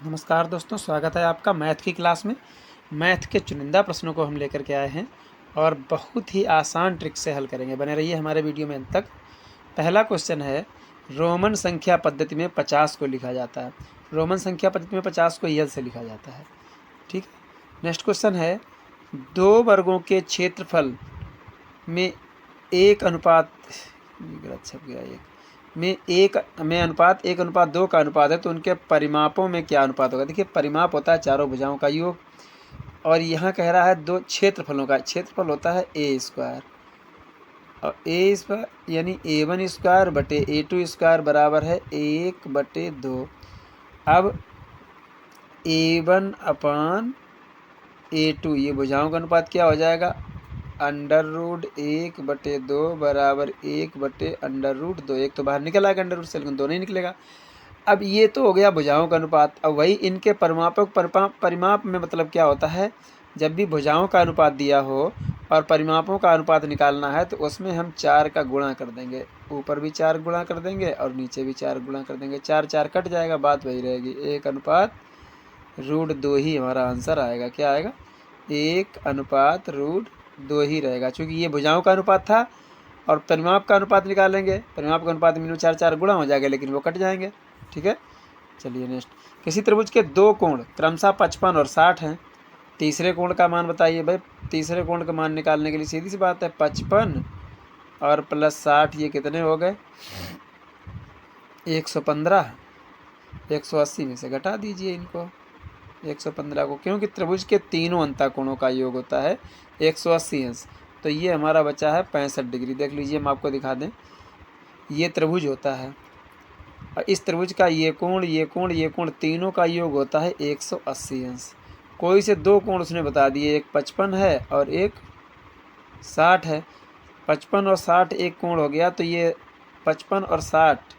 नमस्कार दोस्तों, स्वागत है आपका मैथ की क्लास में। मैथ के चुनिंदा प्रश्नों को हम लेकर के आए हैं और बहुत ही आसान ट्रिक से हल करेंगे। बने रहिए हमारे वीडियो में अंत तक। पहला क्वेश्चन है, रोमन संख्या पद्धति में 50 को लिखा जाता है। रोमन संख्या पद्धति में 50 को यल से लिखा जाता है। ठीक है। नेक्स्ट क्वेश्चन है, दो वर्गों के क्षेत्रफल में एक अनुपात गलत छप गया में अनुपात 1:2 का अनुपात है, तो उनके परिमापों में क्या अनुपात होगा। देखिए, परिमाप होता है चारों भुजाओं का योग, और यहाँ कह रहा है दो क्षेत्रफलों का। क्षेत्रफल होता है ए स्क्वायर, और ए स्क्वायर यानी A1² बटे A2² बराबर है 1/2। अब A1 अपान A2 ये भुजाओं का अनुपात क्या हो जाएगा, √1/2 बराबर 1/√2। एक तो बाहर निकल आएगा अंडर रूट से, लेकिन दो नहीं निकलेगा। अब ये तो हो गया भुजाओं का अनुपात। अब वही इनके परिमाप में मतलब क्या होता है, जब भी भुजाओं का अनुपात दिया हो और परिमापों का अनुपात निकालना है तो उसमें हम 4 का गुणा कर देंगे। ऊपर भी 4 गुणा कर देंगे और नीचे भी 4 गुणा कर देंगे। 4 4 कट जाएगा, बात वही रहेगी, 1:2 ही हमारा आंसर आएगा। क्या आएगा, 1:2 ही रहेगा, क्योंकि ये भुजाओं का अनुपात था और परिमाप का अनुपात निकालेंगे। परिमाप का अनुपात में 4 4 गुणा हो जाएगा, लेकिन वो कट जाएंगे। ठीक है, चलिए नेक्स्ट। किसी त्रिभुज के दो कोण क्रमशः 55 और 60 हैं। तीसरे कोण का मान बताइए। भाई, तीसरे कोण का मान निकालने के लिए सीधी सी बात है, 55 और प्लस 60 ये कितने हो गए, 115। 180 में से घटा दीजिए इनको, 115 को, क्योंकि त्रिभुज के तीनों अंतःकोणों का योग होता है 180 अंश। तो ये हमारा बचा है 65 डिग्री। देख लीजिए, हम आपको दिखा दें, ये त्रिभुज होता है और इस त्रिभुज का ये कोण तीनों का योग होता है 180 अंश। कोई से दो कोण उसने बता दिए, एक 55 है और एक 60 है। 55 और 60 एक कोण हो गया, तो ये 55 और 60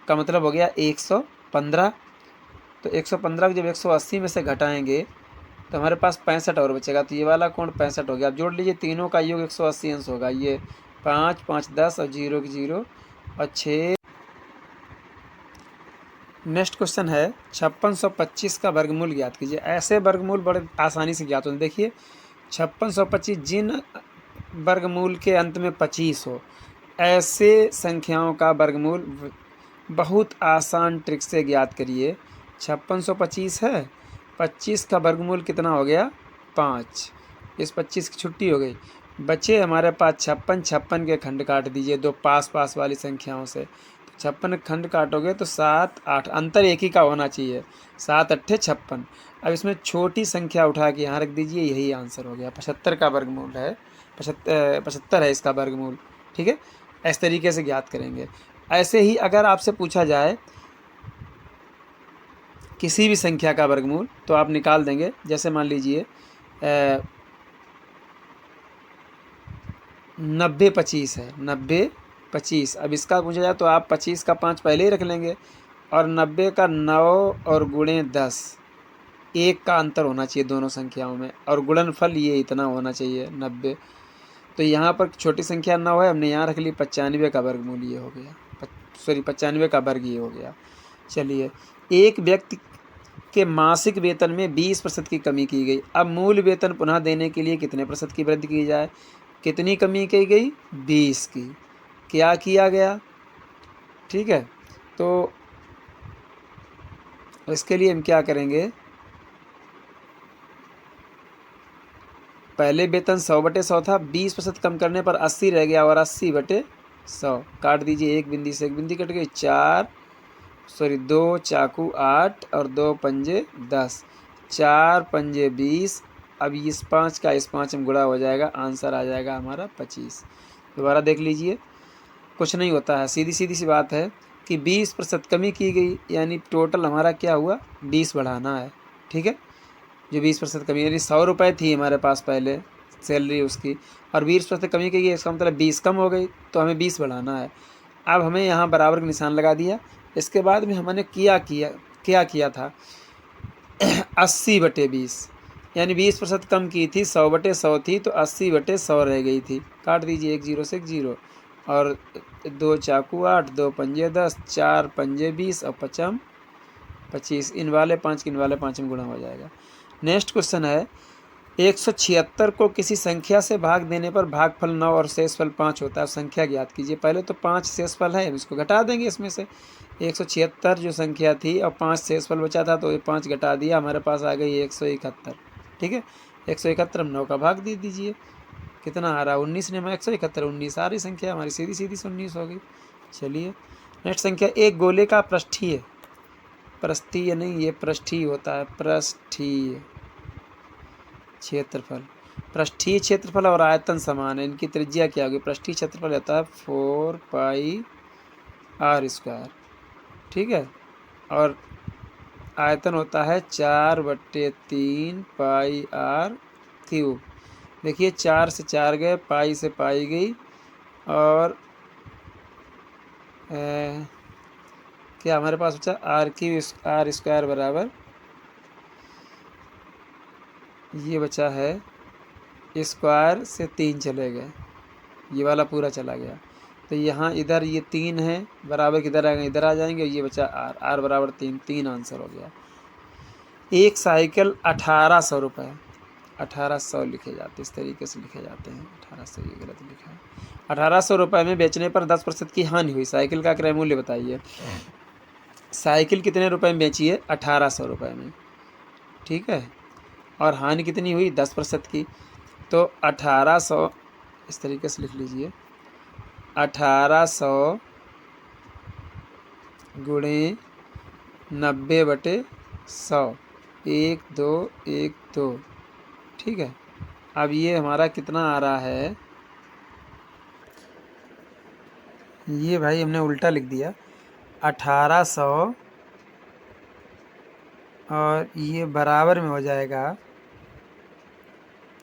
का मतलब हो गया 115। तो 115 को जब 180 में से घटाएंगे तो हमारे पास 65 और बचेगा, तो ये वाला कोण 65 हो गया। आप जोड़ लीजिए, तीनों का योग 180 अंश होगा। ये 5 5 10 और 0 की 0 और 6। नेक्स्ट क्वेश्चन है, 5625 का वर्गमूल ज्ञात कीजिए। ऐसे वर्गमूल बड़े आसानी से ज्ञात होते हैं। देखिए, 5625 जिन वर्गमूल के अंत में 25 हो, ऐसे संख्याओं का वर्गमूल बहुत आसान ट्रिक से ज्ञात करिए। 5625 है, 25 का वर्गमूल कितना हो गया, 5। इस 25 की छुट्टी हो गई, बचे हमारे पास 56। 56 के खंड काट दीजिए दो पास पास वाली संख्याओं से। 56 खंड काटोगे तो 7 8, अंतर एक ही का होना चाहिए, 7 8 56। अब इसमें छोटी संख्या उठा के यहाँ रख दीजिए, यही आंसर हो गया। 75 का वर्गमूल है, 75 है इसका वर्गमूल। ठीक है, इस तरीके से ज्ञात करेंगे। ऐसे ही अगर आपसे पूछा जाए किसी भी संख्या का वर्गमूल, तो आप निकाल देंगे। जैसे मान लीजिए 90 25 है, 90 25। अब इसका पूछा जाए तो आप 25 का 5 पहले ही रख लेंगे, और 90 का 9 और गुणे 10, एक का अंतर होना चाहिए दोनों संख्याओं में, और गुणनफल ये इतना होना चाहिए 90। तो यहाँ पर छोटी संख्या 9 है, हमने यहाँ रख ली 95 का वर्गमूल ये हो गया, 95 का वर्ग ये हो गया। चलिए, एक व्यक्ति के मासिक वेतन में 20% की कमी की गई। अब मूल वेतन पुनः देने के लिए कितने प्रतिशत की वृद्धि की जाए। कितनी कमी की गई, 20 की। क्या किया गया, ठीक है, तो इसके लिए हम क्या करेंगे, पहले वेतन 100/100 था, 20% कम करने पर 80 रह गया, और 80/100 काट दीजिए, एक बिंदी से एक बिंदी कट गई। 2 चाकू 8 और 2 पंजे 10, 4 पंजे 20। अब इस 5 का इस 5 में गुणा हो जाएगा, आंसर आ जाएगा हमारा 25। दोबारा देख लीजिए, कुछ नहीं होता है, सीधी सी बात है कि 20% कमी की गई, यानी टोटल हमारा क्या हुआ, 20 बढ़ाना है। ठीक है, जो 20% कमी, यानी 100 रुपये थी हमारे पास पहले सैलरी उसकी, और 20% कमी की गई, इसका मतलब 20 कम हो गई, तो हमें 20 बढ़ाना है। अब हमें यहाँ बराबर का निशान लगा दिया। इसके बाद में हमने क्या किया था, 80/20, यानी 20% कम की थी, 100/100 थी, तो 80/100 रह गई थी। काट दीजिए, 1 0 से 1 0, और 2 चाकू 8, 2 पंजे 10, 4 पंजे 20 और 55 25, इन वाले 5 इन वाले 5 में गुणा हो जाएगा। नेक्स्ट क्वेश्चन है 176 को किसी संख्या से भाग देने पर भागफल 9 और शेषफल 5 होता है, संख्या ज्ञात कीजिए। पहले तो 5 शेषफल है, इसको घटा देंगे इसमें से। 176 जो संख्या थी और 5 शेषफल बचा था, तो ये 5 घटा दिया, हमारे पास आ गई 171। ठीक है, 171 हम 9 का भाग दे दीजिए, कितना आ रहा है 19 ने, 171 19 सारी संख्या हमारी सीधी सीधी से 19 हो गई। चलिए नेक्स्ट संख्या, एक गोले का पृष्ठीय, पृष्ठीय नहीं ये पृष्ठीय होता है, पृष्ठीय क्षेत्रफल, पृष्ठीय क्षेत्रफल और आयतन समान है, इनकी त्रिज्या क्या होगी? पृष्ठीय क्षेत्रफल होता है 4 पाई आर स्क्वायर, ठीक है, और आयतन होता है 4/3 पाई आर क्यूब। देखिए 4 से 4 गए, पाई से पाई गई, और क्या हमारे पास बचा आर स्क्वायर बराबर, ये बचा है स्क्वायर से 3 चले गए, ये वाला पूरा चला गया, तो यहाँ इधर ये 3 है बराबर, किधर आएंगे इधर आ जाएंगे, ये बचा आर बराबर 3, 3 आंसर हो गया। एक साइकिल 1800 रुपये, 1800 लिखे जाते, इस तरीके से लिखे जाते हैं, 1800 ये गलत लिखा है। 1800 रुपये में बेचने पर 10% की हानि हुई, साइकिल का क्रय मूल्य बताइए। साइकिल कितने रुपए में बेची है? 1800 रुपये में, ठीक है, और हानि कितनी हुई? 10% की, तो 1800 इस तरीके से लिख लीजिए, 1800 गुणे 90/100, 1 2 1 2, ठीक है। अब ये हमारा कितना आ रहा है, ये भाई हमने उल्टा लिख दिया, 1800 और ये बराबर में हो जाएगा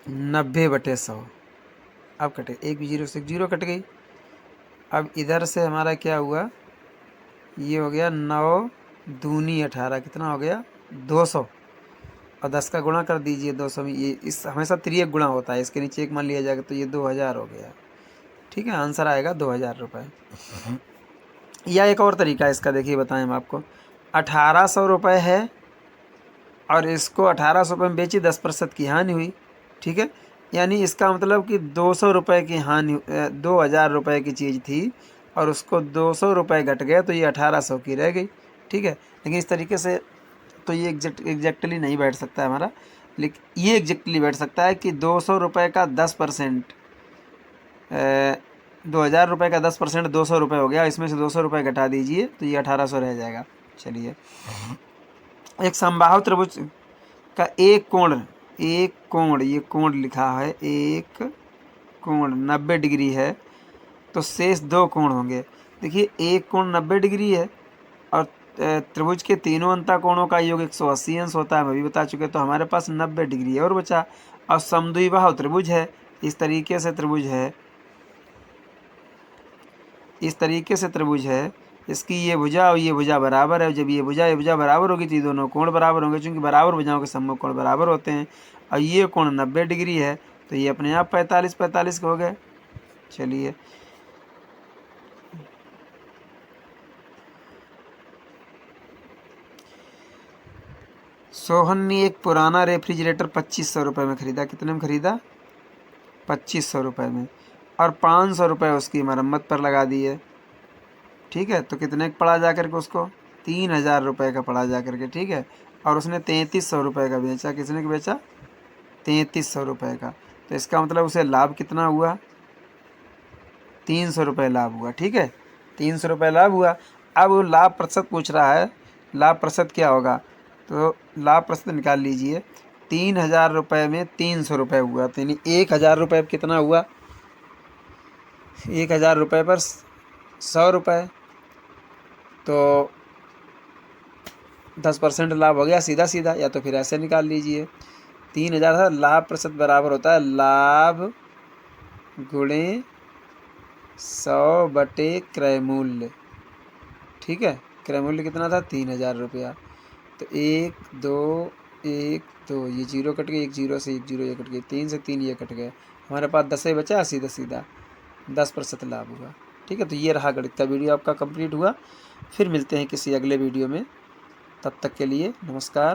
90/100। अब कटे, एक भी जीरो से एक जीरो कट गई। अब इधर से हमारा क्या हुआ, ये हो गया 9 दूनी 18, कितना हो गया 200, और 10 का गुणा कर दीजिए 200 में, ये इस हमेशा त्रियक गुणा होता है, इसके नीचे एक मान लिया जाएगा, तो ये 2000 हो गया, ठीक है, आंसर आएगा 2000 रुपये। या एक और तरीका है इसका, देखिए बताएं हम आपको, 1800 रुपये है और इसको 1800 रुपये में बेची, 10% की हानि हुई, ठीक है, यानी इसका मतलब कि 200 रुपये की हानि, 2000 रुपये की चीज़ थी और उसको 200 रुपये घट गए, तो ये 1800 की रह गई, ठीक है। लेकिन इस तरीके से तो ये एग्जैक्टली नहीं बैठ सकता है हमारा, लेकिन ये एग्जैक्टली बैठ सकता है कि 200 रुपये का 10%, 2000 रुपये का 10% 200 रुपये हो गया, इसमें से 200 रुपये घटा दीजिए, तो ये 1800 रह जाएगा। चलिए, एक समबाहु त्रिभुज का एक कोण, ये कोण लिखा है, एक कोण 90 डिग्री है, तो शेष 2 कोण होंगे। देखिए एक कोण 90 डिग्री है और त्रिभुज के तीनों अंतः कोणों का योग 180 अंश होता है, हम अभी बता चुके, तो हमारे पास 90 डिग्री और बचा। और समद्विबाहु त्रिभुज है, इस तरीके से त्रिभुज है, इस तरीके से त्रिभुज है, इसकी ये भुजा और ये भुजा बराबर है, जब ये भुजा बराबर होगी तो ये दोनों कोण बराबर होंगे, चूंकि बराबर भुजाओं के सम्मुख कोण बराबर होते हैं, और ये कोण 90 डिग्री है, तो ये अपने आप 45 हो गए। चलिए, सोहन ने एक पुराना रेफ्रिजरेटर 2500 रुपये में ख़रीदा, कितने में ख़रीदा? 2500 रुपये में, और 500 रुपये उसकी मरम्मत पर लगा दिए, ठीक है, तो कितने का पड़ा जा कर के उसको? 3000 रुपये का पड़ा जा कर के, ठीक है, और उसने 3300 रुपये का बेचा, किसने का बेचा? 3300 रुपये का, तो इसका मतलब उसे लाभ कितना हुआ? 300 रुपये लाभ हुआ, ठीक है, 300 रुपये लाभ हुआ। अब वो लाभ प्रतिशत पूछ रहा है, लाभ प्रतिशत क्या होगा, तो लाभ प्रतिशत निकाल लीजिए, 3000 रुपये में 300 रुपये हुआ, तो यानी 1000 रुपये पर कितना हुआ? 1000 रुपये पर 100 रुपये, तो 10% लाभ हो गया सीधा सीधा, या तो फिर ऐसे निकाल लीजिए, 3000 था, लाभ प्रतिशत बराबर होता है लाभ गुणे 100 बटे क्रय मूल्य, ठीक है, क्रय मूल्य कितना था? 3000 रुपया, तो 1 2 1 2, ये जीरो कट गए, एक जीरो से एक जीरो ये कट गए, 3 से 3 ये कट गए, हमारे पास 10 ही बचा, सीधा सीधा 10% लाभ हुआ, ठीक है। तो ये रहा गणित का वीडियो आपका कंप्लीट हुआ, फिर मिलते हैं किसी अगले वीडियो में, तब तक के लिए नमस्कार।